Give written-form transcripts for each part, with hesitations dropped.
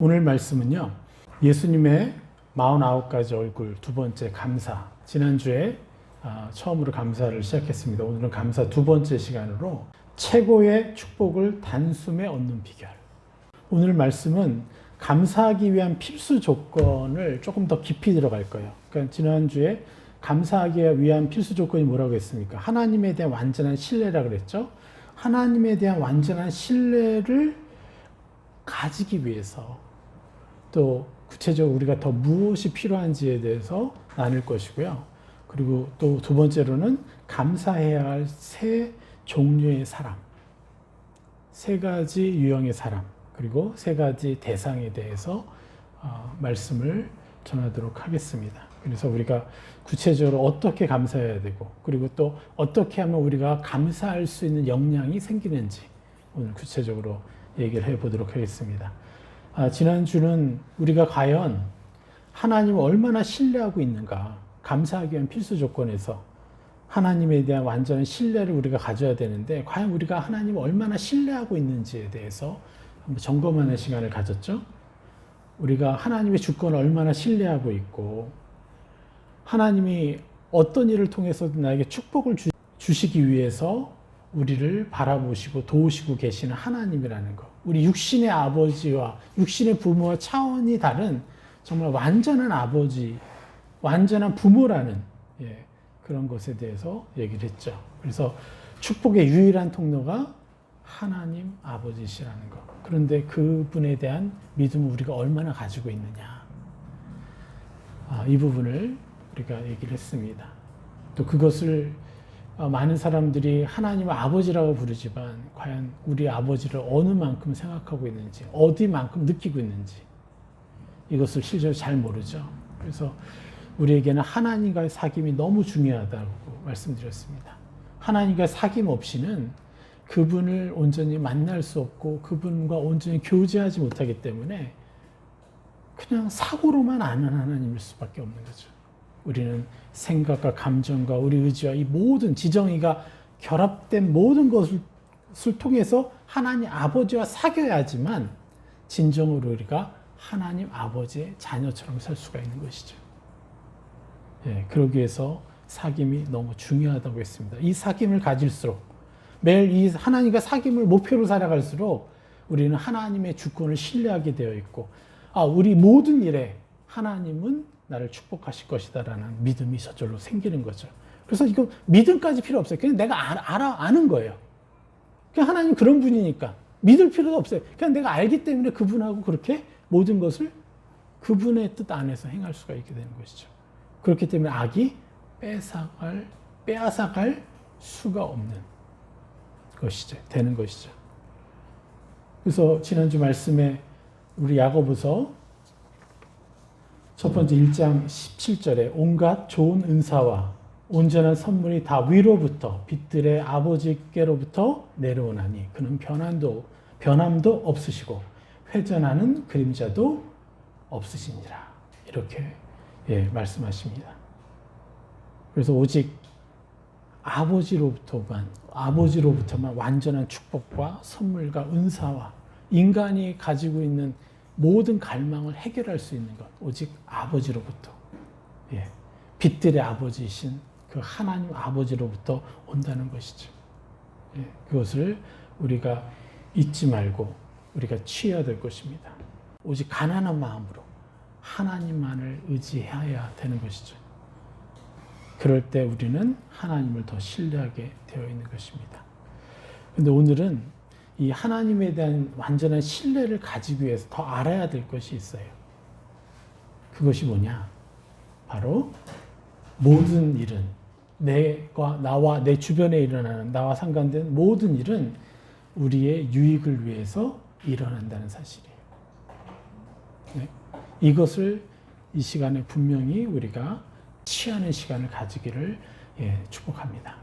오늘 말씀은요, 예수님의 49가지 얼굴 두 번째 감사. 지난주에 처음으로 감사를 시작했습니다. 오늘은 감사 두 번째 시간으로 최고의 축복을 단숨에 얻는 비결. 오늘 말씀은 감사하기 위한 필수 조건을 조금 더 깊이 들어갈 거예요. 그러니까 지난주에 감사하기 위한 필수 조건이 뭐라고 했습니까? 하나님에 대한 완전한 신뢰라고 그랬죠. 하나님에 대한 완전한 신뢰를 가지기 위해서 또 구체적으로 우리가 더 무엇이 필요한지에 대해서 나눌 것이고요. 그리고 또 두 번째로는 감사해야 할 세 종류의 사람, 세 가지 유형의 사람, 그리고 세 가지 대상에 대해서 말씀을 전하도록 하겠습니다. 그래서 우리가 구체적으로 어떻게 감사해야 되고, 그리고 또 어떻게 하면 우리가 감사할 수 있는 역량이 생기는지 오늘 구체적으로 얘기를 해보도록 하겠습니다. 지난주는 우리가 과연 하나님을 얼마나 신뢰하고 있는가, 감사하기 위한 필수 조건에서 하나님에 대한 완전한 신뢰를 우리가 가져야 되는데, 과연 우리가 하나님을 얼마나 신뢰하고 있는지에 대해서 한번 점검하는 시간을 가졌죠. 우리가 하나님의 주권을 얼마나 신뢰하고 있고, 하나님이 어떤 일을 통해서도 나에게 축복을 주시기 위해서 우리를 바라보시고 도우시고 계시는 하나님이라는 것. 우리 육신의 아버지와 육신의 부모와 차원이 다른 정말 완전한 아버지, 완전한 부모라는 그런 것에 대해서 얘기를 했죠. 그래서 축복의 유일한 통로가 하나님 아버지시라는 것. 그런데 그분에 대한 믿음을 우리가 얼마나 가지고 있느냐. 이 부분을 우리가 얘기를 했습니다. 또 그것을 많은 사람들이 하나님을 아버지라고 부르지만 과연 우리 아버지를 어느 만큼 생각하고 있는지, 어디만큼 느끼고 있는지 이것을 실제로 잘 모르죠. 그래서 우리에게는 하나님과의 사귐이 너무 중요하다고 말씀드렸습니다. 하나님과 사귐 없이는 그분을 온전히 만날 수 없고 그분과 온전히 교제하지 못하기 때문에 그냥 사고로만 아는 하나님일 수밖에 없는 거죠. 우리는 생각과 감정과 우리 의지와 이 모든 지정의가 결합된 모든 것을 통해서 하나님 아버지와 사귀어야지만 진정으로 우리가 하나님 아버지의 자녀처럼 살 수가 있는 것이죠. 그러기 위해서 사귐이 너무 중요하다고 했습니다. 이 사귐을 가질수록, 매일 이 하나님과 사귐을 목표로 살아갈수록 우리는 하나님의 주권을 신뢰하게 되어 있고, 우리 모든 일에 하나님은 나를 축복하실 것이다라는 믿음이 저절로 생기는 거죠. 그래서 이거 믿음까지 필요 없어요. 그냥 내가 아는 거예요. 그냥 하나님 그런 분이니까 믿을 필요도 없어요. 그냥 내가 알기 때문에 그분하고 그렇게 모든 것을 그분의 뜻 안에서 행할 수가 있게 되는 것이죠. 그렇기 때문에 악이 빼앗아갈 수가 없는 것이죠. 되는 것이죠. 그래서 지난주 말씀에 우리 야고보서 첫 번째 1장 17절에 온갖 좋은 은사와 온전한 선물이 다 위로부터 빛들의 아버지께로부터 내려오나니 그는 변함도 없으시고 회전하는 그림자도 없으시니라. 이렇게 말씀하십니다. 그래서 오직 아버지로부터만 완전한 축복과 선물과 은사와 인간이 가지고 있는 모든 갈망을 해결할 수 있는 것, 오직 아버지로부터, 빛들의 아버지이신 그 하나님 아버지로부터 온다는 것이죠. 그것을 우리가 잊지 말고 우리가 취해야 될 것입니다. 오직 가난한 마음으로 하나님만을 의지해야 되는 것이죠. 그럴 때 우리는 하나님을 더 신뢰하게 되어 있는 것입니다. 그런데 오늘은 이 하나님에 대한 완전한 신뢰를 가지기 위해서 더 알아야 될 것이 있어요. 그것이 뭐냐? 바로 모든 일은 나와 내 주변에 일어나는 나와 상관된 모든 일은 우리의 유익을 위해서 일어난다는 사실이에요. 이것을 이 시간에 분명히 우리가 취하는 시간을 가지기를 축복합니다.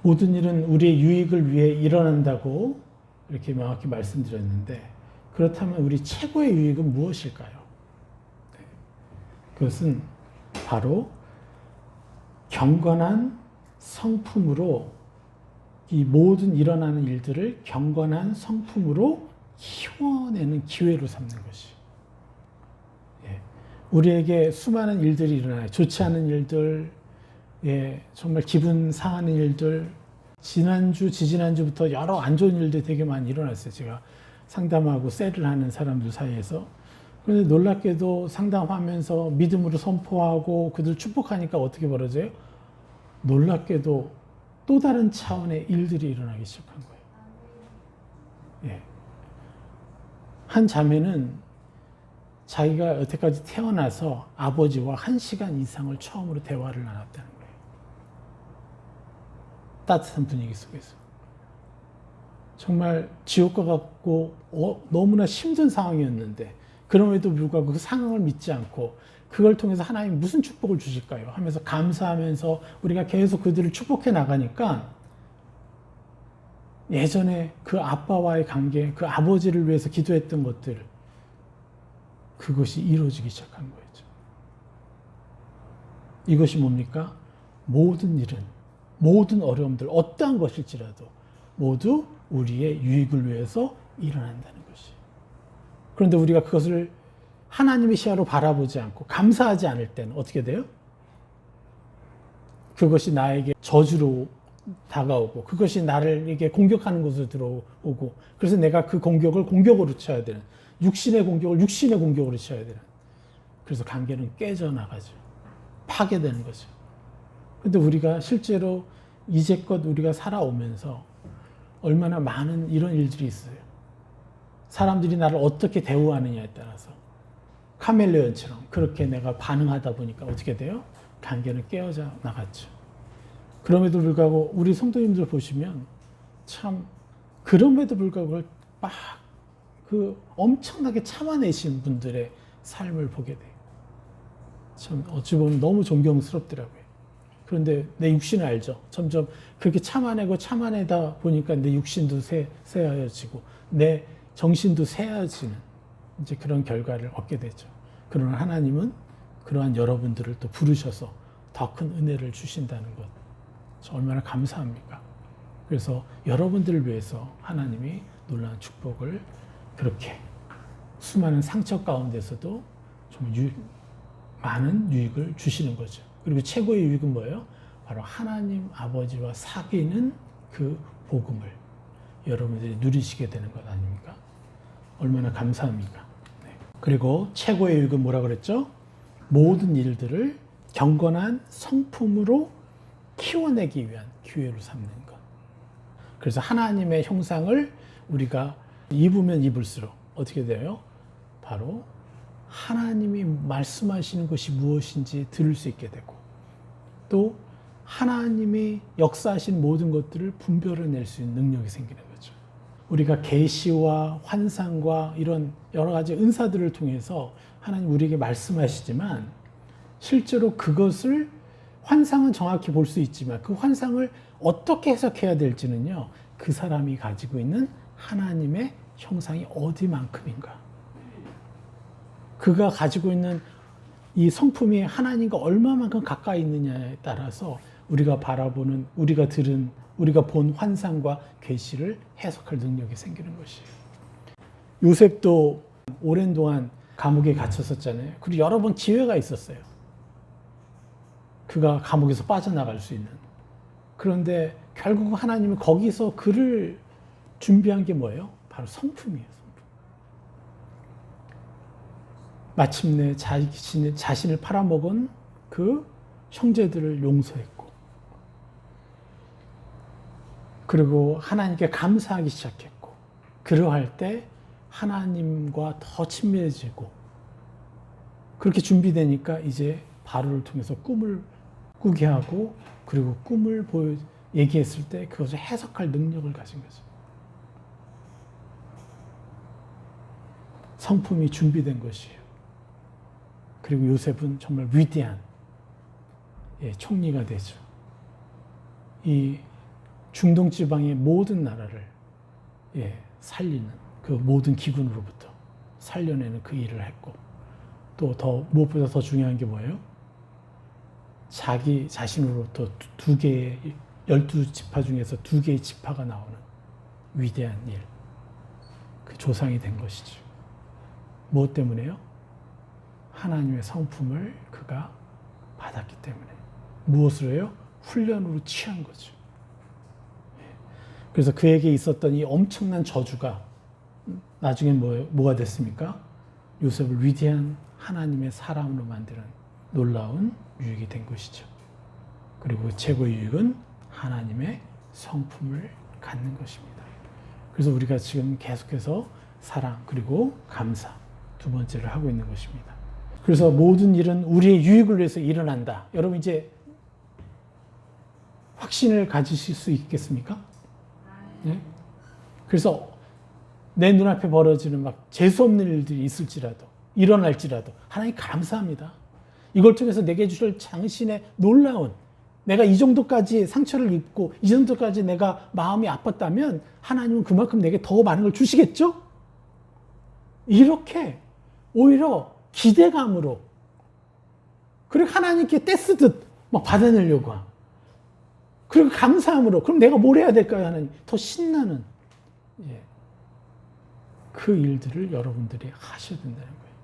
모든 일은 우리의 유익을 위해 일어난다고 이렇게 명확히 말씀드렸는데, 그렇다면 우리 최고의 유익은 무엇일까요? 그것은 바로 경건한 성품으로 이 모든 일어나는 일들을 경건한 성품으로 키워내는 기회로 삼는 것이. 우리에게 수많은 일들이 일어나요. 좋지 않은 일들, 예, 정말 기분 상하는 일들, 지난주, 지지난주부터 여러 안 좋은 일들이 되게 많이 일어났어요. 제가 상담하고 셀을 하는 사람들 사이에서. 그런데 놀랍게도 상담하면서 믿음으로 선포하고 그들 축복하니까 어떻게 벌어져요? 놀랍게도 또 다른 차원의 일들이 일어나기 시작한 거예요. 예. 한 자매는 자기가 여태까지 태어나서 아버지와 1시간 이상을 처음으로 대화를 나눴다는 거예요. 따뜻한 분위기 속에서. 정말 지옥과 같고 너무나 힘든 상황이었는데 그럼에도 불구하고 그 상황을 믿지 않고 그걸 통해서 하나님 무슨 축복을 주실까요? 하면서 감사하면서 우리가 계속 그들을 축복해 나가니까 예전에 그 아빠와의 관계, 그 아버지를 위해서 기도했던 것들, 그것이 이루어지기 시작한 거였죠. 이것이 뭡니까? 모든 일은, 모든 어려움들, 어떠한 것일지라도 모두 우리의 유익을 위해서 일어난다는 것이. 그런데 우리가 그것을 하나님의 시야로 바라보지 않고 감사하지 않을 때는 어떻게 돼요? 그것이 나에게 저주로 다가오고 그것이 나를 이게 공격하는 것으로 들어오고 그래서 내가 그 공격을 공격으로 쳐야 되는 육신의 공격을 육신의 공격으로 쳐야 되는 그래서 관계는 깨져나가죠. 파괴되는 거죠. 근데 우리가 실제로 이제껏 우리가 살아오면서 얼마나 많은 이런 일들이 있어요. 사람들이 나를 어떻게 대우하느냐에 따라서 카멜레온처럼 그렇게 내가 반응하다 보니까 어떻게 돼요? 관계는 깨어져 나갔죠. 그럼에도 불구하고 우리 성도님들 보시면 참 그럼에도 불구하고 막 그 엄청나게 참아내신 분들의 삶을 보게 돼요. 참 어찌 보면 너무 존경스럽더라고요. 그런데 내 육신을 알죠. 점점 그렇게 참아내다 보니까 내 육신도 쇠하여지고 내 정신도 쇠하여지는 이제 그런 결과를 얻게 되죠. 그러나 하나님은 그러한 여러분들을 또 부르셔서 더 큰 은혜를 주신다는 것. 얼마나 감사합니까? 그래서 여러분들을 위해서 하나님이 놀라운 축복을 그렇게 수많은 상처 가운데서도 좀 많은 유익을 주시는 거죠. 그리고 최고의 유익은 뭐예요? 바로 하나님 아버지와 사귀는 그 복음을 여러분들이 누리시게 되는 것 아닙니까? 얼마나 감사합니까? 네. 그리고 최고의 유익은 뭐라 그랬죠? 모든 일들을 경건한 성품으로 키워내기 위한 기회로 삼는 것. 그래서 하나님의 형상을 우리가 입으면 입을수록 어떻게 돼요? 바로 하나님이 말씀하시는 것이 무엇인지 들을 수 있게 되고 또 하나님이 역사하신 모든 것들을 분별해낼 수 있는 능력이 생기는 거죠. 우리가 계시와 환상과 이런 여러 가지 은사들을 통해서 하나님 우리에게 말씀하시지만 실제로 그것을 환상은 정확히 볼 수 있지만 그 환상을 어떻게 해석해야 될지는요. 그 사람이 가지고 있는 하나님의 형상이 어디만큼인가. 그가 가지고 있는 이 성품이 하나님과 얼마만큼 가까이 있느냐에 따라서 우리가 바라보는, 우리가 들은, 우리가 본 환상과 계시를 해석할 능력이 생기는 것이에요. 요셉도 오랜 동안 감옥에 갇혔었잖아요. 그리고 여러 번 기회가 있었어요. 그가 감옥에서 빠져나갈 수 있는. 그런데 결국 하나님은 거기서 그를 준비한 게 뭐예요? 바로 성품이에요. 성품. 마침내 자신을 팔아먹은 그 형제들을 용서했고 그리고 하나님께 감사하기 시작했고 그러할 때 하나님과 더 친밀해지고 그렇게 준비되니까 이제 바로를 통해서 꿈을 꾸게 하고 그리고 꿈을 얘기했을 때 그것을 해석할 능력을 가진 거죠. 성품이 준비된 것이에요. 그리고 요셉은 정말 위대한 총리가 되죠. 이 중동 지방의 모든 나라를 살리는 그 모든 기근으로부터 살려내는 그 일을 했고 또 더 무엇보다 더 중요한 게 뭐예요? 자기 자신으로부터 12지파 중에서 2개의 지파가 나오는 위대한 일, 그 조상이 된 것이죠. 무엇 때문에요? 하나님의 성품을 그가 받았기 때문에. 무엇으로 해요? 훈련으로 취한 거죠. 그래서 그에게 있었던 이 엄청난 저주가 나중에 뭐가 됐습니까? 요셉을 위대한 하나님의 사람으로 만드는 놀라운 유익이 된 것이죠. 그리고 그 최고의 유익은 하나님의 성품을 갖는 것입니다. 그래서 우리가 지금 계속해서 사랑 그리고 감사 두 번째를 하고 있는 것입니다. 그래서 모든 일은 우리의 유익을 위해서 일어난다. 여러분 이제 확신을 가지실 수 있겠습니까? 네? 그래서 내 눈앞에 벌어지는 막 재수없는 일들이 있을지라도 일어날지라도 하나님 감사합니다. 이걸 통해서 내게 주실 당신의 놀라운 내가 이 정도까지 상처를 입고 이 정도까지 내가 마음이 아팠다면 하나님은 그만큼 내게 더 많은 걸 주시겠죠? 이렇게 오히려 기대감으로 그리고 하나님께 떼쓰듯 막 받아내려고 하고 그리고 감사함으로 그럼 내가 뭘 해야 될까요? 하나님 더 신나는 그 일들을 여러분들이 하셔야 된다는 거예요.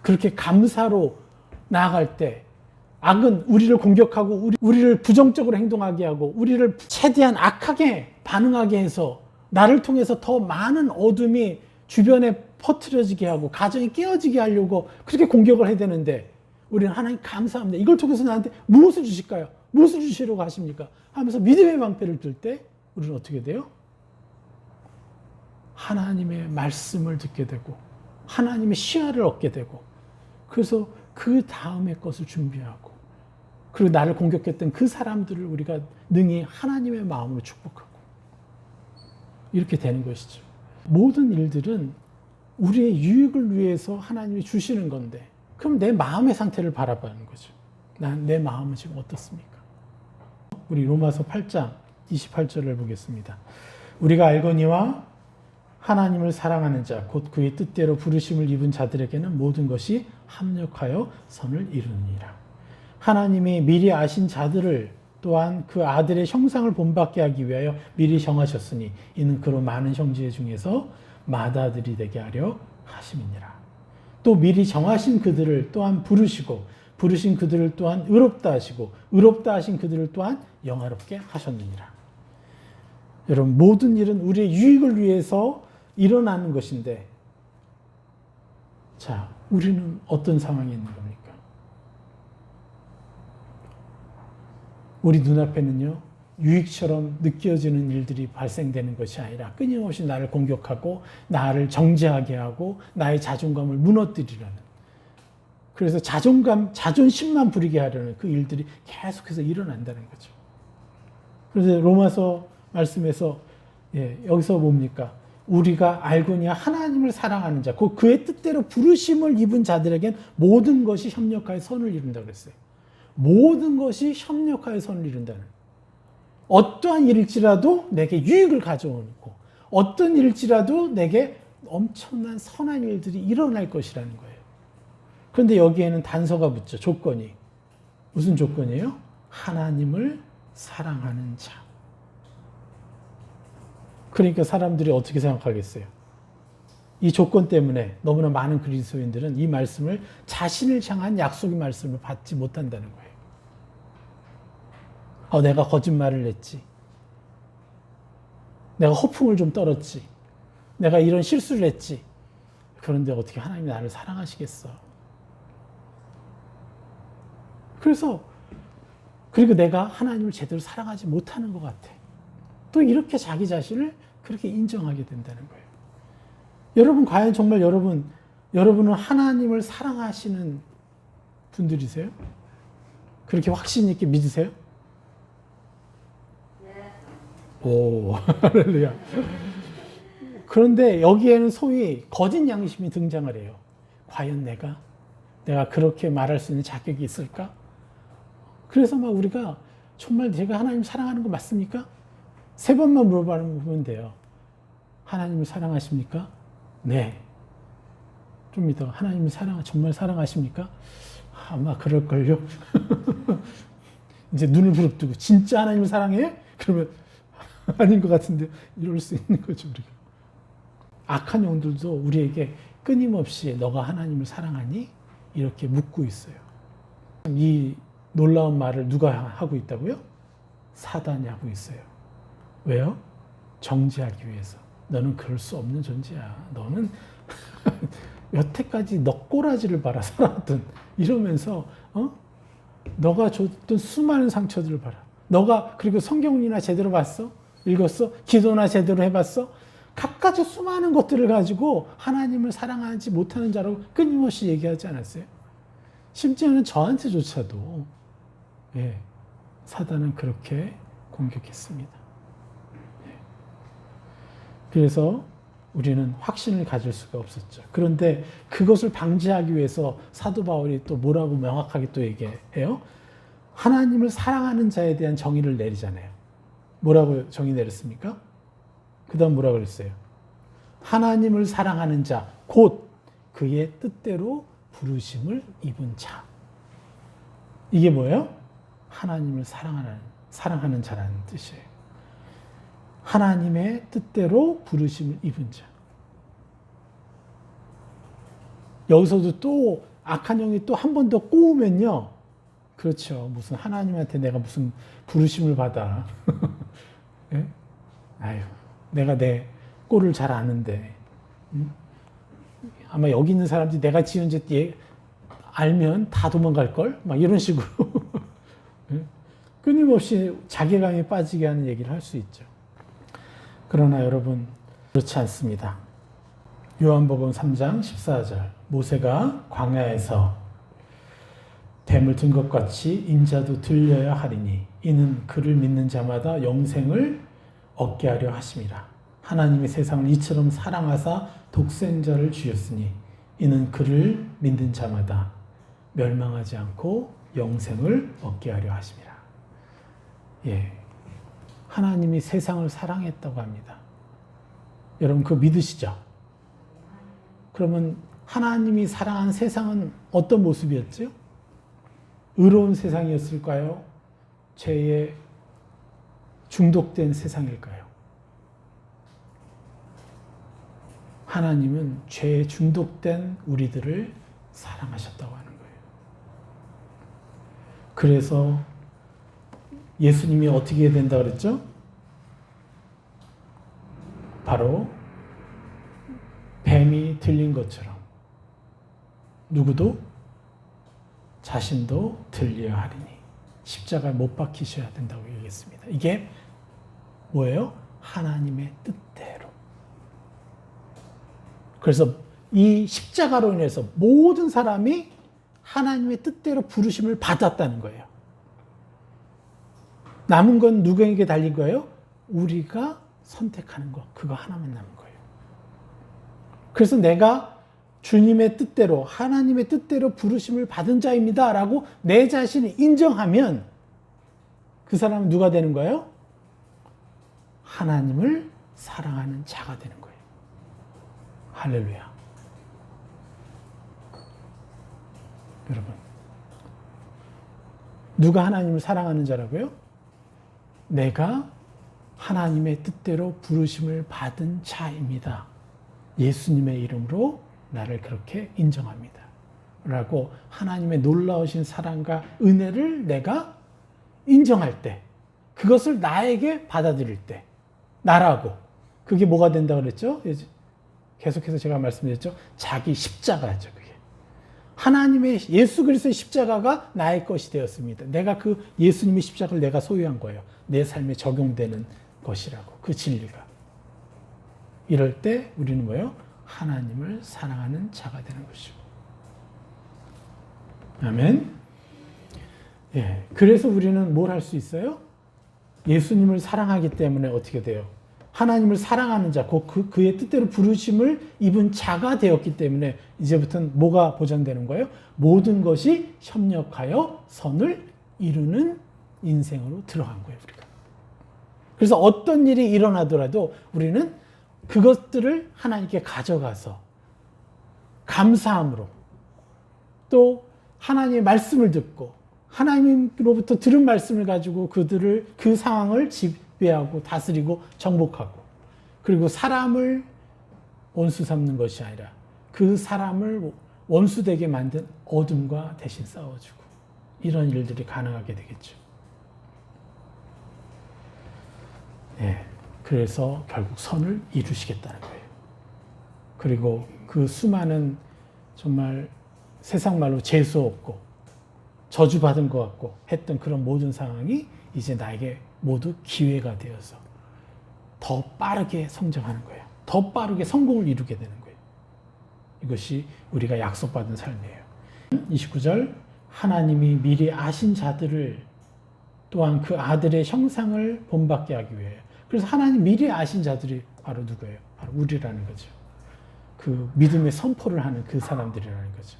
그렇게 감사로 나아갈 때 악은 우리를 공격하고 우리를 부정적으로 행동하게 하고 우리를 최대한 악하게 반응하게 해서 나를 통해서 더 많은 어둠이 주변에 퍼뜨려지게 하고 가정이 깨어지게 하려고 그렇게 공격을 해야 되는데 우리는 하나님 감사합니다. 이걸 통해서 나한테 무엇을 주실까요? 무엇을 주시려고 하십니까? 하면서 믿음의 방패를 들 때 우리는 어떻게 돼요? 하나님의 말씀을 듣게 되고 하나님의 시야를 얻게 되고 그래서 그 다음의 것을 준비하고 그리고 나를 공격했던 그 사람들을 우리가 능히 하나님의 마음으로 축복하고 이렇게 되는 것이죠. 모든 일들은 우리의 유익을 위해서 하나님이 주시는 건데 그럼 내 마음의 상태를 바라보는 거죠. 내 마음은 지금 어떻습니까? 우리 로마서 8장 28절을 보겠습니다. 우리가 알거니와 하나님을 사랑하는 자, 곧 그의 뜻대로 부르심을 입은 자들에게는 모든 것이 합력하여 선을 이루느니라. 하나님이 미리 아신 자들을 또한 그 아들의 형상을 본받게 하기 위하여 미리 정하셨으니 이는 그로 많은 형제 중에서 맏아들이 되게 하려 하심이니라. 또 미리 정하신 그들을 또한 부르시고 부르신 그들을 또한 의롭다 하시고 의롭다 하신 그들을 또한 영화롭게 하셨느니라. 여러분 모든 일은 우리의 유익을 위해서 일어나는 것인데 자, 우리는 어떤 상황에 있는 겁니까? 우리 눈앞에는요 유익처럼 느껴지는 일들이 발생되는 것이 아니라 끊임없이 나를 공격하고 나를 정죄하게 하고 나의 자존감을 무너뜨리려는 그래서 자존심만 부리게 하려는 그 일들이 계속해서 일어난다는 거죠. 그래서 로마서 말씀에서 여기서 뭡니까? 우리가 알거니와 하나님을 사랑하는 자, 곧 그의 뜻대로 부르심을 입은 자들에겐 모든 것이 협력하여 선을 이룬다고 그랬어요. 모든 것이 협력하여 선을 이룬다는. 어떠한 일일지라도 내게 유익을 가져오고 어떤 일일지라도 내게 엄청난 선한 일들이 일어날 것이라는 거예요. 그런데 여기에는 단서가 붙죠. 조건이. 무슨 조건이에요? 하나님을 사랑하는 자. 그러니까 사람들이 어떻게 생각하겠어요? 이 조건 때문에 너무나 많은 그리스도인들은 이 말씀을 자신을 향한 약속의 말씀을 받지 못한다는 거예요. 내가 거짓말을 했지. 내가 허풍을 좀 떨었지. 내가 이런 실수를 했지. 그런데 어떻게 하나님이 나를 사랑하시겠어? 그리고 내가 하나님을 제대로 사랑하지 못하는 것 같아. 또 이렇게 자기 자신을 그렇게 인정하게 된다는 거예요. 여러분, 과연 정말 여러분은 하나님을 사랑하시는 분들이세요? 그렇게 확신 있게 믿으세요? 오, 할렐루야. 그런데 여기에는 소위 거짓 양심이 등장을 해요. 과연 내가 그렇게 말할 수 있는 자격이 있을까? 그래서 막 우리가 정말 제가 하나님 사랑하는 거 맞습니까? 3번만 물어보면 돼요. 하나님을 사랑하십니까? 네. 좀 이따 하나님을 정말 사랑하십니까? 아마 그럴걸요. 이제 눈을 부릅뜨고 진짜 하나님을 사랑해? 그러면 아닌 것 같은데 이럴 수 있는 거죠. 우리가. 악한 영들도 우리에게 끊임없이 너가 하나님을 사랑하니? 이렇게 묻고 있어요. 이 놀라운 말을 누가 하고 있다고요? 사단이 하고 있어요. 왜요? 정죄하기 위해서. 너는 그럴 수 없는 존재야. 너는 여태까지 너 꼬라지를 봐라 살았던 이러면서 너가 줬던 수많은 상처들을 봐라. 너가 그리고 성경이나 제대로 봤어? 읽었어? 기도나 제대로 해봤어? 갖가지 수많은 것들을 가지고 하나님을 사랑하지 못하는 자라고 끊임없이 얘기하지 않았어요? 심지어는 저한테조차도 사단은 그렇게 공격했습니다. 그래서 우리는 확신을 가질 수가 없었죠. 그런데 그것을 방지하기 위해서 사도 바울이 또 뭐라고 명확하게 또 얘기해요? 하나님을 사랑하는 자에 대한 정의를 내리잖아요. 뭐라고 정의 내렸습니까? 그 다음 뭐라고 그랬어요? 하나님을 사랑하는 자, 곧 그의 뜻대로 부르심을 입은 자. 이게 뭐예요? 하나님을 사랑하는 자라는 뜻이에요. 하나님의 뜻대로 부르심을 입은 자. 여기서도 또 악한 영이 또 한 번 더 꼬우면요. 그렇죠. 무슨 하나님한테 내가 무슨 부르심을 받아. 네? 아유, 내가 내 꼴을 잘 아는데. 아마 여기 있는 사람들이 내가 지은 죄 알면 다 도망갈걸? 막 이런 식으로. 네? 끊임없이 자괴감에 빠지게 하는 얘기를 할 수 있죠. 그러나 여러분, 그렇지 않습니다. 요한복음 3장 14절. 모세가 광야에서 뱀을 든 것 같이 인자도 들려야 하리니 이는 그를 믿는 자마다 영생을 얻게 하려 하심이라. 하나님이 세상을 이처럼 사랑하사 독생자를 주셨으니 이는 그를 믿는 자마다 멸망하지 않고 영생을 얻게 하려 하심이라. 하나님이 세상을 사랑했다고 합니다. 여러분 그거 믿으시죠? 그러면 하나님이 사랑한 세상은 어떤 모습이었죠? 의로운 세상이었을까요? 죄에 중독된 세상일까요? 하나님은 죄에 중독된 우리들을 사랑하셨다고 하는 거예요. 그래서 예수님이 어떻게 해야 된다 그랬죠? 바로 뱀이 들린 것처럼 누구도 자신도 들려야 하리니 십자가에 못 박히셔야 된다고 얘기했습니다. 이게 뭐예요? 하나님의 뜻대로. 그래서 이 십자가로 인해서 모든 사람이 하나님의 뜻대로 부르심을 받았다는 거예요. 남은 건 누구에게 달린 거예요? 우리가 선택하는 거. 그거 하나만 남은 거예요. 그래서 내가 주님의 뜻대로 하나님의 뜻대로 부르심을 받은 자입니다 라고 내 자신을 인정하면 그 사람은 누가 되는 거예요? 하나님을 사랑하는 자가 되는 거예요. 할렐루야. 여러분, 누가 하나님을 사랑하는 자라고요? 내가 하나님의 뜻대로 부르심을 받은 자입니다. 예수님의 이름으로 나를 그렇게 인정합니다. 라고 하나님의 놀라우신 사랑과 은혜를 내가 인정할 때, 그것을 나에게 받아들일 때, 나라고. 그게 뭐가 된다고 그랬죠? 계속해서 제가 말씀드렸죠? 자기 십자가죠, 그게. 하나님의 예수 그리스도의 십자가가 나의 것이 되었습니다. 내가 그 예수님의 십자가를 내가 소유한 거예요. 내 삶에 적용되는 것이라고, 그 진리가. 이럴 때 우리는 뭐예요? 하나님을 사랑하는 자가 되는 것이고. 아멘. 그래서 우리는 뭘 할 수 있어요? 예수님을 사랑하기 때문에 어떻게 돼요? 하나님을 사랑하는 자, 그의 뜻대로 부르심을 입은 자가 되었기 때문에 이제부터는 뭐가 보장되는 거예요? 모든 것이 협력하여 선을 이루는 인생으로 들어간 거예요, 우리가. 그래서 어떤 일이 일어나더라도 우리는 그것들을 하나님께 가져가서 감사함으로 또 하나님의 말씀을 듣고 하나님으로부터 들은 말씀을 가지고 그 상황을 지배하고 다스리고 정복하고, 그리고 사람을 원수 삼는 것이 아니라 그 사람을 원수되게 만든 어둠과 대신 싸워주고 이런 일들이 가능하게 되겠죠. 네, 그래서 결국 선을 이루시겠다는 거예요. 그리고 그 수많은 정말 세상 말로 재수 없고 저주받은 것 같고 했던 그런 모든 상황이 이제 나에게 모두 기회가 되어서 더 빠르게 성장하는 거예요. 더 빠르게 성공을 이루게 되는 거예요. 이것이 우리가 약속받은 삶이에요. 29절 하나님이 미리 아신 자들을 또한 그 아들의 형상을 본받게 하기 위해. 그래서 하나님 미리 아신 자들이 바로 누구예요? 바로 우리라는 거죠. 그 믿음의 선포를 하는 그 사람들이라는 거죠.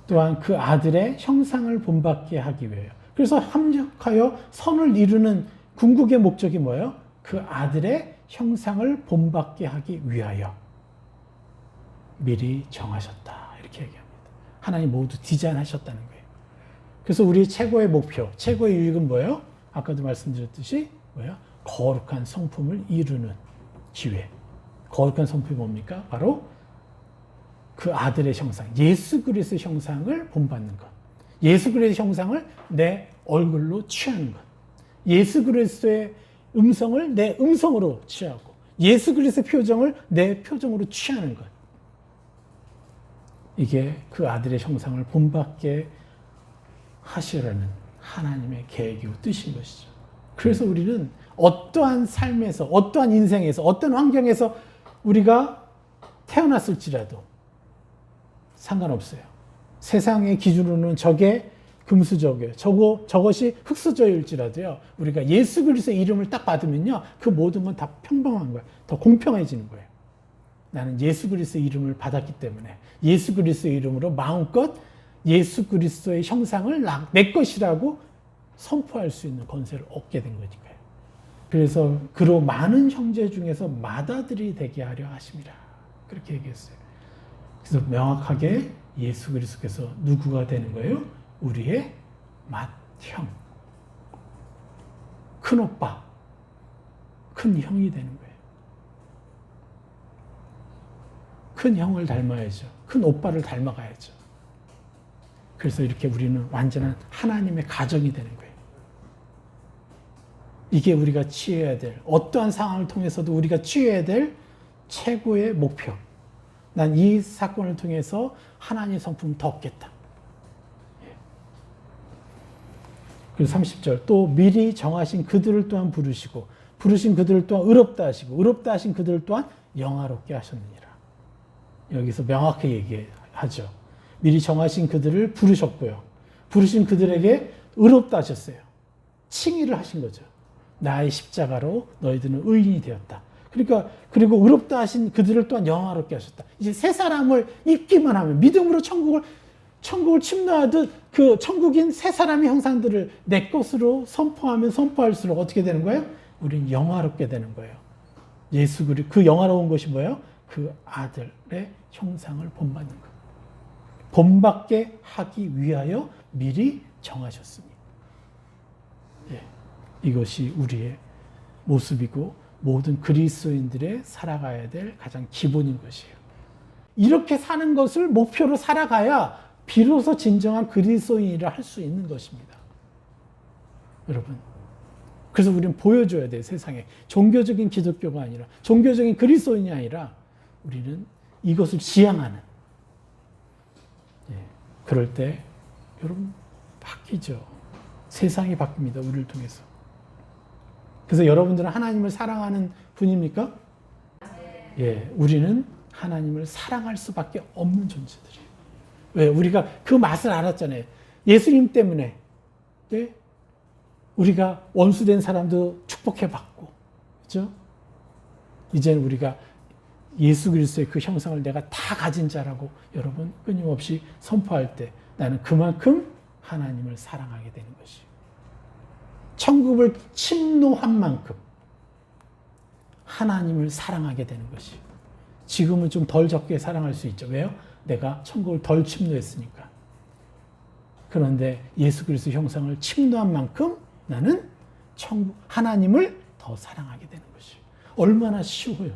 또한 그 아들의 형상을 본받게 하기 위해요. 그래서 합력하여 선을 이루는 궁극의 목적이 뭐예요? 그 아들의 형상을 본받게 하기 위하여 미리 정하셨다. 이렇게 얘기합니다. 하나님 모두 디자인하셨다는 거예요. 그래서 우리의 최고의 목표, 최고의 유익은 뭐예요? 아까도 말씀드렸듯이 뭐예요? 거룩한 성품을 이루는 기회. 거룩한 성품이 뭡니까? 바로 그 아들의 형상, 예수 그리스도의 형상을 본받는 것. 예수 그리스도의 형상을 내 얼굴로 취하는 것. 예수 그리스도의 음성을 내 음성으로 취하고 예수 그리스도의 표정을 내 표정으로 취하는 것. 이게 그 아들의 형상을 본받게 하시라는 하나님의 계획이고 뜻인 것이죠. 그래서 우리는 어떠한 삶에서, 어떠한 인생에서, 어떤 환경에서 우리가 태어났을지라도 상관없어요. 세상의 기준으로는 저게 금수저고요. 저것이 흙수저일지라도요. 우리가 예수 그리스도의 이름을 딱 받으면요. 그 모든 건 다 평범한 거예요. 더 공평해지는 거예요. 나는 예수 그리스도의 이름을 받았기 때문에 예수 그리스도의 이름으로 마음껏 예수 그리스도의 형상을 내 것이라고 선포할 수 있는 권세를 얻게 된 거니까요. 그래서 그로 많은 형제 중에서 맏아들이 되게 하려 하심이라. 그렇게 얘기했어요. 그래서 명확하게 예수 그리스도께서 누구가 되는 거예요? 우리의 맏형. 큰오빠, 큰 형이 되는 거예요. 큰 형을 닮아야죠. 큰 오빠를 닮아가야죠. 그래서 이렇게 우리는 완전한 하나님의 가정이 되는 거예요. 이게 우리가 취해야 될, 어떠한 상황을 통해서도 우리가 취해야 될 최고의 목표. 난 이 사건을 통해서 하나님의 성품을 더 얻겠다. 그리고 30절 또 미리 정하신 그들을 또한 부르시고 부르신 그들을 또한 의롭다 하시고 의롭다 하신 그들을 또한 영화롭게 하셨느니라. 여기서 명확하게 얘기하죠. 미리 정하신 그들을 부르셨고요. 부르신 그들에게 의롭다 하셨어요. 칭의를 하신 거죠. 나의 십자가로 너희들은 의인이 되었다. 그러니까 그리고 의롭다 하신 그들을 또한 영화롭게 하셨다. 이제 새 사람을 입기만 하면 믿음으로 천국을 침노하듯 그 천국인 새 사람의 형상들을 내 것으로 선포하면 선포할수록 어떻게 되는 거예요? 우린 영화롭게 되는 거예요. 예수 그리스도 그 영화로운 것이 뭐예요? 그 아들의 형상을 본받는 것. 본받게 하기 위하여 미리 정하셨습니다. 예, 이것이 우리의 모습이고 모든 그리스도인들의 살아가야 될 가장 기본인 것이에요. 이렇게 사는 것을 목표로 살아가야 비로소 진정한 그리스도인이라 할 수 있는 것입니다. 여러분, 그래서 우리는 보여줘야 돼요. 세상에 종교적인 기독교가 아니라 종교적인 그리스도인이 아니라 우리는 이것을 지향하는. 예, 그럴 때 여러분 바뀌죠. 세상이 바뀝니다. 우리를 통해서. 그래서 여러분들은 하나님을 사랑하는 분입니까? 예, 우리는 하나님을 사랑할 수밖에 없는 존재들이에요. 왜? 우리가 그 맛을 알았잖아요. 예수님 때문에. 예? 우리가 원수된 사람도 축복해받고. 그렇죠? 이제는 우리가 예수 그리스도의 그 형상을 내가 다 가진 자라고 여러분 끊임없이 선포할 때 나는 그만큼 하나님을 사랑하게 되는 것이에요. 천국을 침노한 만큼 하나님을 사랑하게 되는 것이에요. 지금은 좀 덜 적게 사랑할 수 있죠. 왜요? 내가 천국을 덜 침노했으니까. 그런데 예수 그리스도 형상을 침노한 만큼 나는 하나님을 더 사랑하게 되는 것이에요. 얼마나 쉬워요.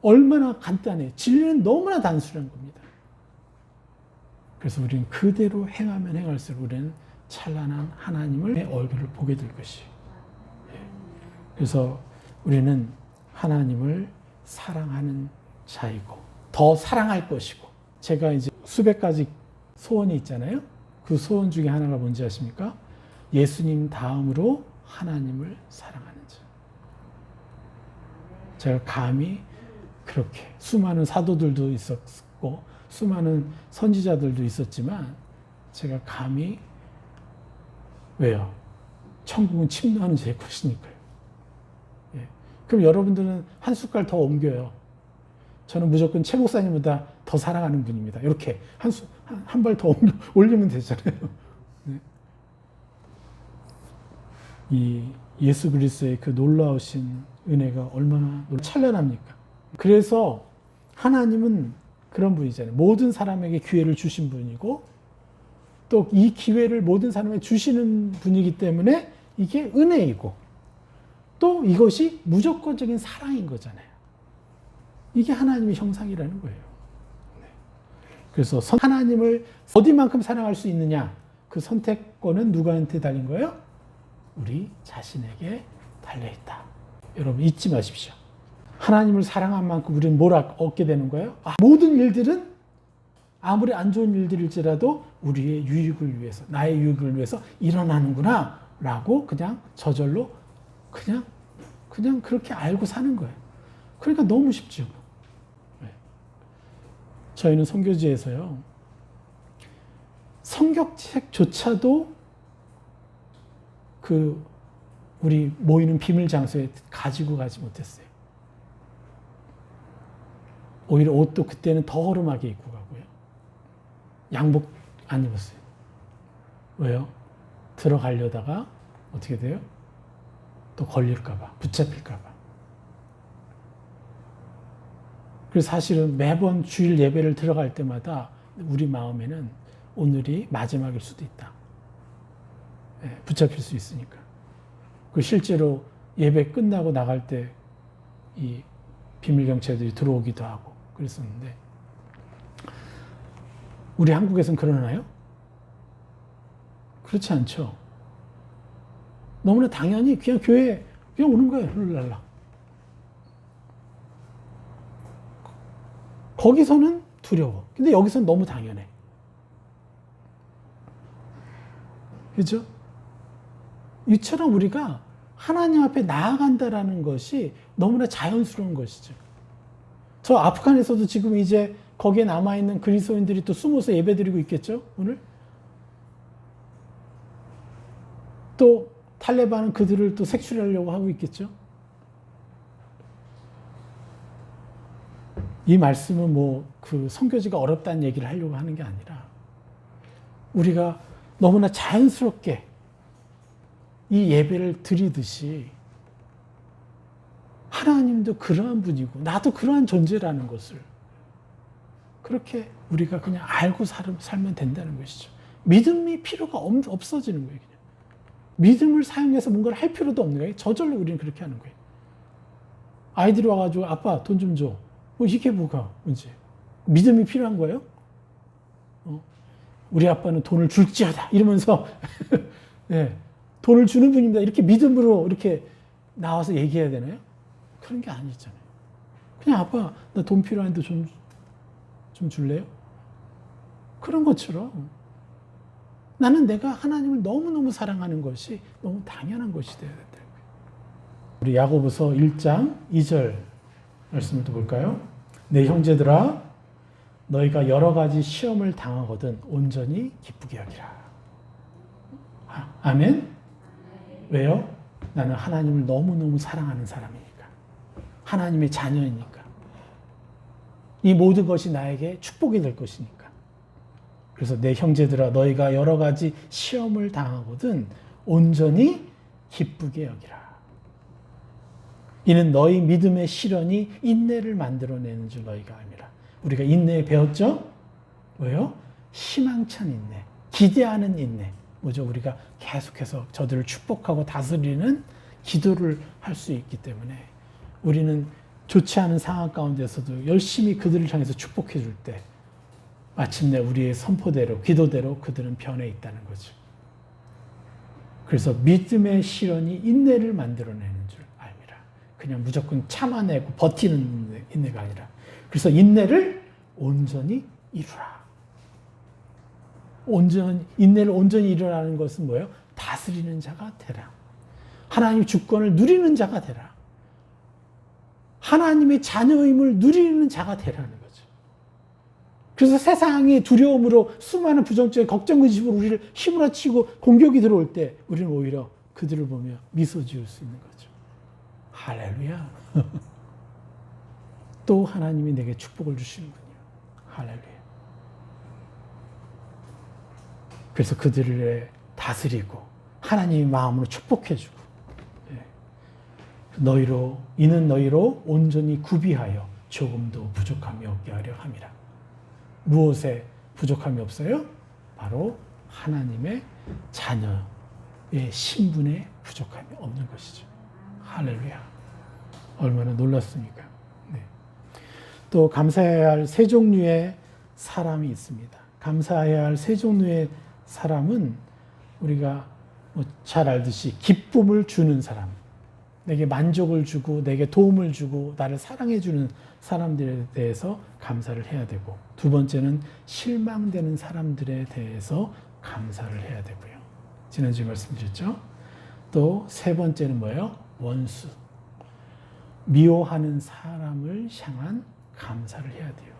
얼마나 간단해요. 진리는 너무나 단순한 겁니다. 그래서 우리는 그대로 행하면 행할수록 우리는 찬란한 하나님의 얼굴을 보게 될 것이에요. 그래서 우리는 하나님을 사랑하는 자이고 더 사랑할 것이고, 제가 이제 수백 가지 소원이 있잖아요. 그 소원 중에 하나가 뭔지 아십니까? 예수님 다음으로 하나님을 사랑하는 자. 제가 감히 그렇게 수많은 사도들도 있었고 수많은 선지자들도 있었지만 제가 감히, 왜요? 천국은 침노하는 제 것이니까요. 예. 그럼 여러분들은 한 숟갈 더 옮겨요. 저는 무조건 최 목사님보다 더 사랑하는 분입니다. 이렇게 한 발 더 올리면 되잖아요. 네. 이 예수 그리스도의 그 놀라우신 은혜가 얼마나 찬란합니까? 그래서 하나님은 그런 분이잖아요. 모든 사람에게 기회를 주신 분이고 또 이 기회를 모든 사람에게 주시는 분이기 때문에 이게 은혜이고 또 이것이 무조건적인 사랑인 거잖아요. 이게 하나님의 형상이라는 거예요. 그래서 하나님을 어디만큼 사랑할 수 있느냐, 그 선택권은 누구한테 달린 거예요? 우리 자신에게 달려있다. 여러분 잊지 마십시오. 하나님을 사랑한 만큼 우리는 뭘 얻게 되는 거예요? 모든 일들은 아무리 안 좋은 일들일지라도 우리의 유익을 위해서, 나의 유익을 위해서 일어나는구나 라고 그냥 저절로 그냥 그렇게 알고 사는 거예요. 그러니까 너무 쉽죠. 저희는 선교지에서요, 성경책조차도 그 우리 모이는 비밀 장소에 가지고 가지 못했어요. 오히려 옷도 그때는 더 허름하게 입고 가고요. 양복 안 입었어요. 왜요? 들어가려다가 어떻게 돼요? 또 걸릴까봐, 붙잡힐까봐. 그래서 사실은 매번 주일 예배를 들어갈 때마다 우리 마음에는 오늘이 마지막일 수도 있다. 붙잡힐 수 있으니까. 그 실제로 예배 끝나고 나갈 때 이 비밀경찰들이 들어오기도 하고 그랬었는데, 우리 한국에서는 그러나요? 그렇지 않죠. 너무나 당연히 그냥 교회에 그냥 오는 거예요. 룰랄라. 거기서는 두려워. 근데 여기서는 너무 당연해. 그죠? 이처럼 우리가 하나님 앞에 나아간다라는 것이 너무나 자연스러운 것이죠. 저 아프간에서도 지금 이제 거기에 남아있는 그리스도인들이 또 숨어서 예배드리고 있겠죠, 오늘? 또 탈레반은 그들을 또 색출하려고 하고 있겠죠? 이 말씀은 뭐 그 선교지가 어렵다는 얘기를 하려고 하는 게 아니라 우리가 너무나 자연스럽게 이 예배를 드리듯이 하나님도 그러한 분이고 나도 그러한 존재라는 것을 그렇게 우리가 그냥 알고 살면 된다는 것이죠. 믿음이 필요가 없어지는 거예요. 그냥. 믿음을 사용해서 뭔가를 할 필요도 없는 거예요. 저절로 우리는 그렇게 하는 거예요. 아이들이 와가지고 아빠 돈 좀 줘. 이게 뭐가 문제예요? 믿음이 필요한 거예요? 우리 아빠는 돈을 줄지어다 이러면서 네, 돈을 주는 분입니다. 이렇게 믿음으로 이렇게 나와서 얘기해야 되나요? 그런 게 아니잖아요. 그냥 아빠 나 돈 필요한데 좀 줄래요? 그런 것처럼 나는 내가 하나님을 너무너무 사랑하는 것이 너무 당연한 것이 되어야 된다. 우리 야고보서 1장 2절 말씀을 또 볼까요? 내 형제들아 너희가 여러 가지 시험을 당하거든 온전히 기쁘게 여기라. 아멘? 왜요? 나는 하나님을 너무너무 사랑하는 사람이니까. 하나님의 자녀이니까. 이 모든 것이 나에게 축복이 될 것이니까. 그래서 내 형제들아 너희가 여러 가지 시험을 당하거든 온전히 기쁘게 여기라. 이는 너희 믿음의 시련이 인내를 만들어내는 줄 너희가 알미라. 우리가 인내에 배웠죠? 왜요? 희망찬 인내, 기대하는 인내. 뭐죠? 우리가 계속해서 저들을 축복하고 다스리는 기도를 할 수 있기 때문에 우리는 좋지 않은 상황 가운데서도 열심히 그들을 향해서 축복해 줄 때 마침내 우리의 선포대로, 기도대로 그들은 변해 있다는 거죠. 그래서 믿음의 실현이 인내를 만들어내는 줄 압니다. 그냥 무조건 참아내고 버티는 인내가 아니라. 그래서 인내를 온전히 이루라. 인내를 온전히 이루라는 것은 뭐예요? 다스리는 자가 되라. 하나님 주권을 누리는 자가 되라. 하나님의 자녀임을 누리는 자가 되라는 거죠. 그래서 세상이 두려움으로 수많은 부정적인 걱정, 근심으로 우리를 휘몰아치고 공격이 들어올 때 우리는 오히려 그들을 보며 미소 지을 수 있는 거죠. 할렐루야. 또 하나님이 내게 축복을 주시는군요. 할렐루야. 그래서 그들을 다스리고 하나님의 마음으로 축복해주고 이는 너희로 온전히 구비하여 조금도 부족함이 없게 하려 함이라. 무엇에 부족함이 없어요? 바로 하나님의 자녀의 신분에 부족함이 없는 것이죠. 할렐루야. 얼마나 놀랐습니까? 네. 또 감사해야 할 세 종류의 사람이 있습니다. 감사해야 할 세 종류의 사람은 우리가 잘 알듯이 기쁨을 주는 사람, 내게 만족을 주고 내게 도움을 주고 나를 사랑해 주는 사람들에 대해서 감사를 해야 되고, 두 번째는 실망되는 사람들에 대해서 감사를 해야 되고요. 지난주에 말씀드렸죠. 또 세 번째는 뭐예요? 원수, 미워하는 사람을 향한 감사를 해야 돼요.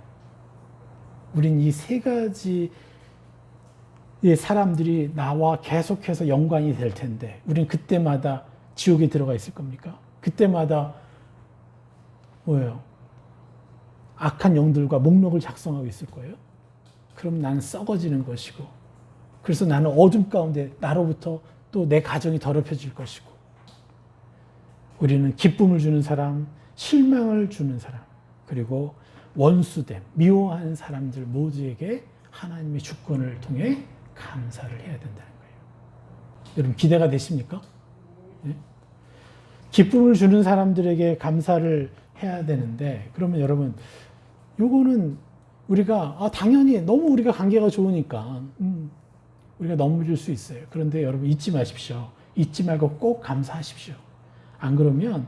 우린 이 세 가지 이 사람들이 나와 계속해서 연관이 될 텐데 우린 그때마다 지옥에 들어가 있을 겁니까? 그때마다 뭐예요? 악한 영들과 목록을 작성하고 있을 거예요? 그럼 나는 썩어지는 것이고, 그래서 나는 어둠 가운데 나로부터 또 내 가정이 더럽혀질 것이고, 우리는 기쁨을 주는 사람, 실망을 주는 사람, 그리고 원수됨, 미워하는 사람들 모두에게 하나님의 주권을 통해 감사를 해야 된다는 거예요. 여러분 기대가 되십니까? 네? 기쁨을 주는 사람들에게 감사를 해야 되는데, 그러면 여러분 요거는 우리가 당연히 너무 우리가 관계가 좋으니까 우리가 넘길 수 있어요. 그런데 여러분 잊지 마십시오. 잊지 말고 꼭 감사하십시오. 안 그러면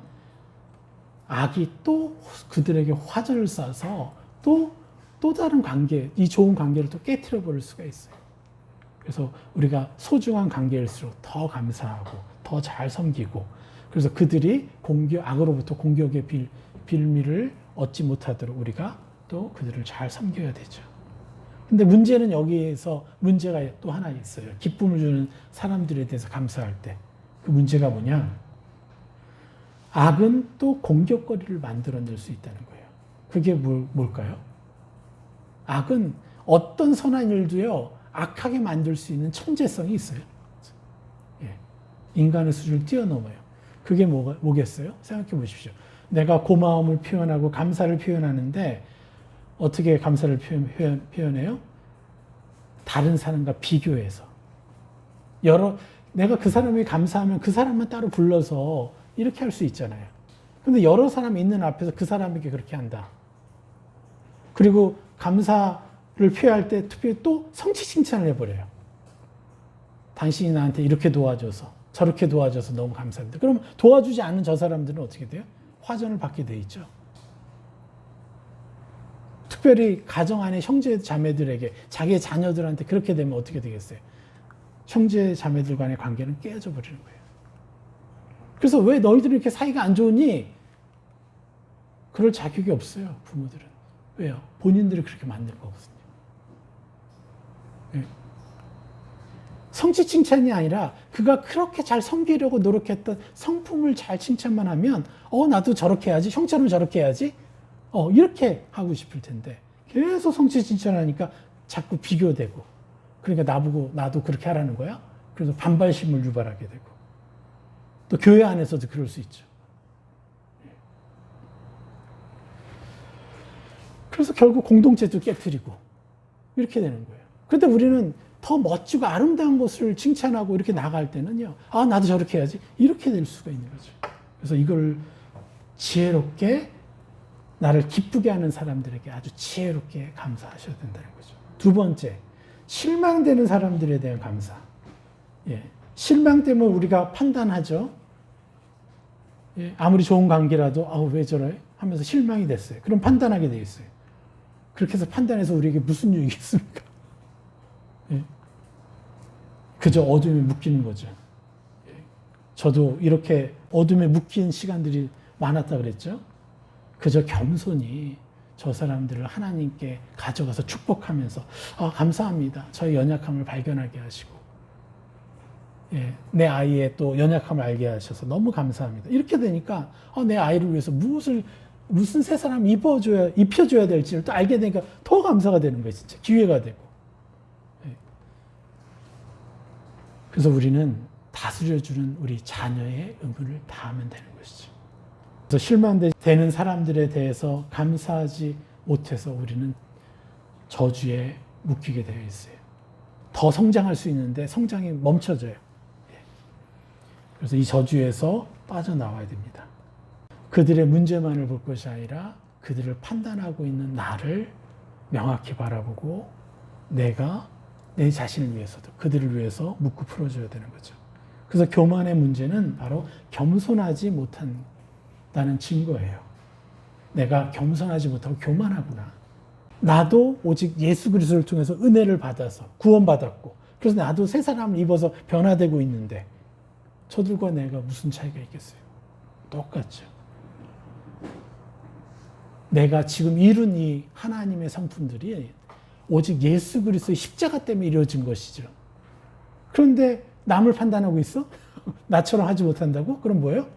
악이 또 그들에게 화전을 쏴서 또 다른 관계, 이 좋은 관계를 또 깨트려 버릴 수가 있어요. 그래서 우리가 소중한 관계일수록 더 감사하고 더 잘 섬기고, 그래서 그들이 악으로부터 공격의 빌미를 얻지 못하도록 우리가 또 그들을 잘 섬겨야 되죠. 근데 문제는 여기에서 문제가 또 하나 있어요. 기쁨을 주는 사람들에 대해서 감사할 때 그 문제가 뭐냐? 악은 또 공격거리를 만들어낼 수 있다는 거예요. 그게 뭘까요? 악은 어떤 선한 일도요 악하게 만들 수 있는 천재성이 있어요. 예. 인간의 수준을 뛰어넘어요. 그게 뭐겠어요? 생각해 보십시오. 내가 고마움을 표현하고 감사를 표현하는데 어떻게 감사를 표현해요? 다른 사람과 비교해서. 내가 그 사람에게 감사하면 그 사람만 따로 불러서 이렇게 할 수 있잖아요. 근데 여러 사람이 있는 앞에서 그 사람에게 그렇게 한다. 그리고 감사를 표현할 때 특별히 또 성취 칭찬을 해버려요. 당신이 나한테 이렇게 도와줘서 저렇게 도와줘서 너무 감사합니다. 그럼 도와주지 않은 저 사람들은 어떻게 돼요? 화전을 받게 돼 있죠. 특별히 가정 안에 형제 자매들에게, 자기의 자녀들한테 그렇게 되면 어떻게 되겠어요? 형제 자매들 간의 관계는 깨어져 버리는 거예요. 그래서 왜 너희들은 이렇게 사이가 안 좋으니? 그럴 자격이 없어요, 부모들은. 왜요? 본인들이 그렇게 만든 거거든요. 네. 성취 칭찬이 아니라 그가 그렇게 잘 섬기려고 노력했던 성품을 잘 칭찬만 하면 나도 저렇게 해야지, 형처럼 저렇게 해야지, 이렇게 하고 싶을 텐데 계속 성취 칭찬하니까 자꾸 비교되고, 그러니까 나보고 나도 그렇게 하라는 거야? 그래서 반발심을 유발하게 되고, 또 교회 안에서도 그럴 수 있죠. 그래서 결국 공동체도 깨트리고 이렇게 되는 거예요. 그런데 우리는 더 멋지고 아름다운 것을 칭찬하고 이렇게 나갈 때는요, 나도 저렇게 해야지, 이렇게 될 수가 있는 거죠. 그래서 이걸 지혜롭게 나를 기쁘게 하는 사람들에게 아주 지혜롭게 감사하셔야 된다는 거죠. 두 번째, 실망되는 사람들에 대한 감사. 예. 실망되면 우리가 판단하죠. 예. 아무리 좋은 관계라도 왜 저래? 하면서 실망이 됐어요. 그럼 판단하게 돼 있어요. 그렇게 해서 판단해서 우리에게 무슨 유익이 있습니까? 예. 그저 어둠에 묶이는 거죠. 예. 저도 이렇게 어둠에 묶인 시간들이 많았다 그랬죠. 그저 겸손히 저 사람들을 하나님께 가져가서 축복하면서 감사합니다. 저의 연약함을 발견하게 하시고 예, 내 아이의 또 연약함을 알게 하셔서 너무 감사합니다. 이렇게 되니까 내 아이를 위해서 무슨 새 사람 입혀줘야 될지를 또 알게 되니까 더 감사가 되는 거예요. 진짜 기회가 되고. 예. 그래서 우리는 다스려주는 우리 자녀의 의무를 다하면 되는 것이죠. 그래서 실망되는 사람들에 대해서 감사하지 못해서 우리는 저주에 묶이게 되어 있어요. 더 성장할 수 있는데 성장이 멈춰져요. 그래서 이 저주에서 빠져나와야 됩니다. 그들의 문제만을 볼 것이 아니라 그들을 판단하고 있는 나를 명확히 바라보고 내가 내 자신을 위해서도 그들을 위해서 묻고 풀어줘야 되는 거죠. 그래서 교만의 문제는 바로 겸손하지 못한다는 증거예요. 내가 겸손하지 못하고 교만하구나. 나도 오직 예수 그리스도를 통해서 은혜를 받아서 구원받았고 그래서 나도 새 사람을 입어서 변화되고 있는데 저들과 내가 무슨 차이가 있겠어요? 똑같죠. 내가 지금 이룬 이 하나님의 성품들이 오직 예수 그리스도의 십자가 때문에 이루어진 것이죠. 그런데 남을 판단하고 있어? 나처럼 하지 못한다고? 그럼 뭐예요?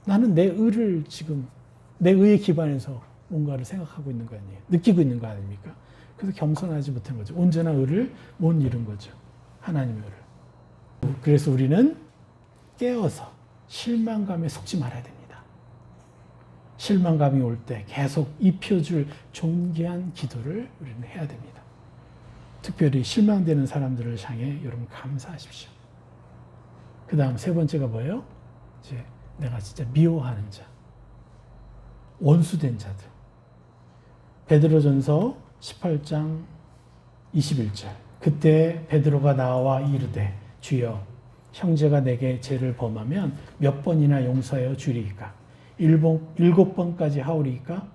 나는 내 의를 지금 내 의에 기반해서 뭔가를 생각하고 있는 거 아니에요? 느끼고 있는 거 아닙니까? 그래서 겸손하지 못한 거죠. 온전한 의를 못 이룬 거죠. 하나님의 의를. 그래서 우리는 깨어서 실망감에 속지 말아야 됩니다. 실망감이 올 때 계속 입혀줄 존귀한 기도를 우리는 해야 됩니다. 특별히 실망되는 사람들을 향해 여러분 감사하십시오. 그 다음 세 번째가 뭐예요? 이제 내가 진짜 미워하는 자, 원수된 자들. 베드로전서 18장 21절. 그때 베드로가 나와 이르되 주여 형제가 내게 죄를 범하면 몇 번이나 용서하여 주리이까? 7번까지 하오리이까?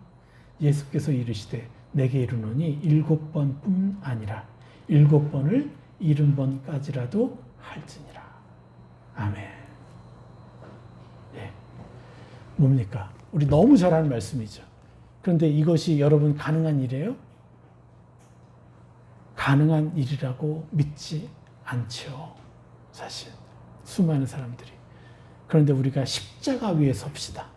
예수께서 이르시되 내게 이르노니 7번뿐 아니라 7번을 70번까지라도 할지니라. 아멘. 예. 뭡니까? 우리 너무 잘 아는 말씀이죠. 그런데 이것이 여러분 가능한 일이에요? 가능한 일이라고 믿지 않죠. 사실 수많은 사람들이. 그런데 우리가 십자가 위에 섭시다.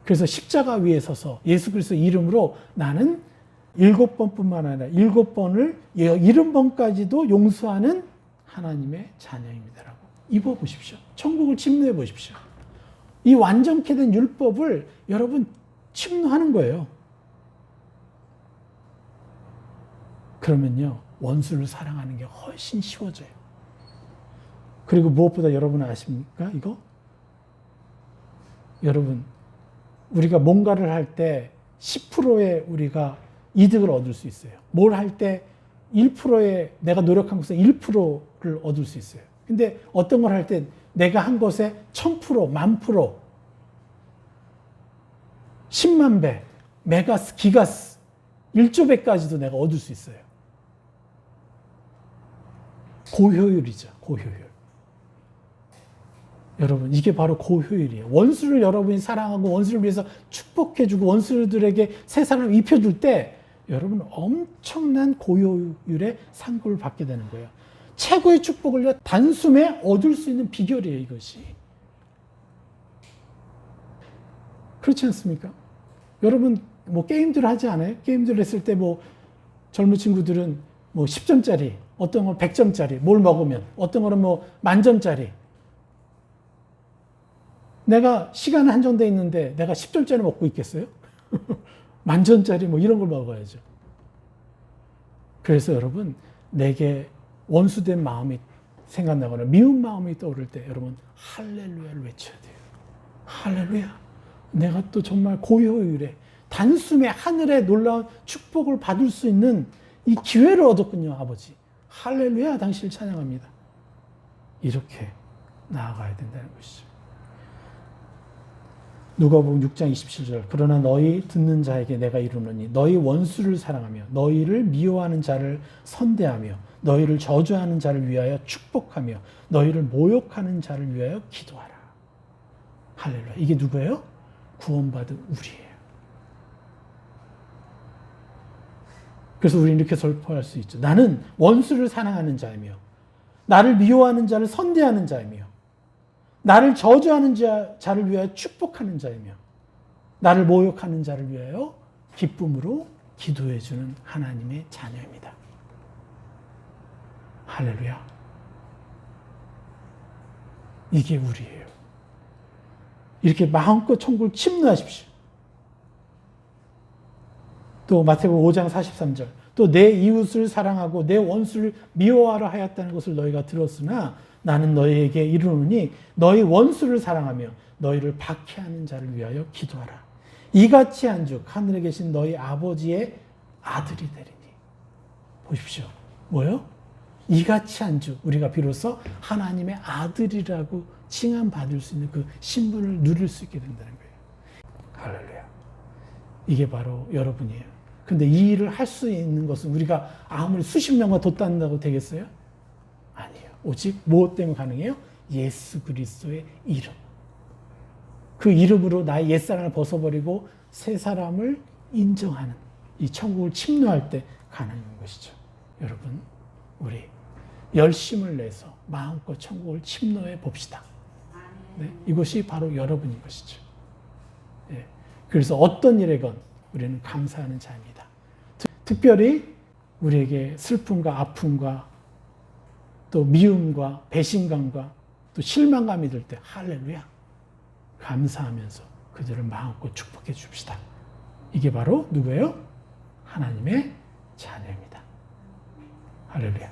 그래서 십자가 위에 서서 예수 그리스도 이름으로 나는 7번뿐만 아니라 7번을 70번까지도 용서하는 하나님의 자녀입니다라고 입어보십시오. 천국을 침노해 보십시오. 이 완전케 된 율법을 여러분 침노하는 거예요. 그러면요 원수를 사랑하는 게 훨씬 쉬워져요. 그리고 무엇보다 여러분 아십니까? 이거? 여러분 우리가 뭔가를 할 때 10%의 우리가 이득을 얻을 수 있어요. 뭘 할 때 1%의 내가 노력한 것에 1%를 얻을 수 있어요. 근데 어떤 걸 할 때 내가 한 것에 1000%, 10,000%, 10만 배, 메가스, 기가스, 1조 배까지도 내가 얻을 수 있어요. 고효율이죠. 고효율. 여러분 이게 바로 고효율이에요. 원수를 여러분이 사랑하고 원수를 위해서 축복해주고 원수들에게 새 사람을 입혀줄 때 여러분 엄청난 고효율의 상급을 받게 되는 거예요. 최고의 축복을 단숨에 얻을 수 있는 비결이에요. 이것이. 그렇지 않습니까? 여러분 뭐 게임들 하지 않아요? 게임들 했을 때 뭐 젊은 친구들은 뭐 10점짜리, 어떤 건 100점짜리, 뭘 먹으면 어떤 거는 뭐 만점짜리. 내가 시간 한정돼 있는데 내가 10점짜리 먹고 있겠어요? 만점짜리 뭐 이런 걸 먹어야죠. 그래서 여러분 내게 원수된 마음이 생각나거나 미운 마음이 떠오를 때 여러분 할렐루야를 외쳐야 돼요. 할렐루야. 내가 또 정말 고효율에 단숨에 하늘의 놀라운 축복을 받을 수 있는 이 기회를 얻었군요, 아버지. 할렐루야, 당신을 찬양합니다. 이렇게 나아가야 된다는 것이죠. 누가복음 6장 27절. 그러나 너희 듣는 자에게 내가 이르노니 너희 원수를 사랑하며 너희를 미워하는 자를 선대하며 너희를 저주하는 자를 위하여 축복하며 너희를 모욕하는 자를 위하여 기도하라. 할렐루야. 이게 누구예요? 구원받은 우리예요. 그래서 우리는 이렇게 설포할 수 있죠. 나는 원수를 사랑하는 자이며 나를 미워하는 자를 선대하는 자이며 나를 저주하는 자를 위하여 축복하는 자이며 나를 모욕하는 자를 위하여 기쁨으로 기도해 주는 하나님의 자녀입니다. 할렐루야. 이게 우리예요. 이렇게 마음껏 천국을 침노하십시오. 또 마태복음 5장 43절. 또 내 이웃을 사랑하고 내 원수를 미워하라 하였다는 것을 너희가 들었으나 나는 너희에게 이르노니 너희 원수를 사랑하며 너희를 박해하는 자를 위하여 기도하라. 이같이 한즉 하늘에 계신 너희 아버지의 아들이 되리니. 보십시오. 뭐요? 이같이 한즉 우리가 비로소 하나님의 아들이라고 칭함받을 수 있는 그 신분을 누릴 수 있게 된다는 거예요. 할렐루야. 이게 바로 여러분이에요. 근데 이 일을 할 수 있는 것은 우리가 아무리 수십 명과 돋단다고 되겠어요? 아니에요. 오직 무엇 때문에 가능해요? 예수 그리스도의 이름. 그 이름으로 나의 옛사람을 벗어버리고 새 사람을 인정하는 이 천국을 침노할 때 가능한 것이죠. 여러분, 우리 열심을 내서 마음껏 천국을 침노해 봅시다. 네? 이것이 바로 여러분인 것이죠. 네. 그래서 어떤 일에건 우리는 감사하는 자입니다. 특별히 우리에게 슬픔과 아픔과 또 미움과 배신감과 또 실망감이 들 때 할렐루야 감사하면서 그들을 마음껏 축복해 줍시다. 이게 바로 누구예요? 하나님의 자녀입니다. 할렐루야.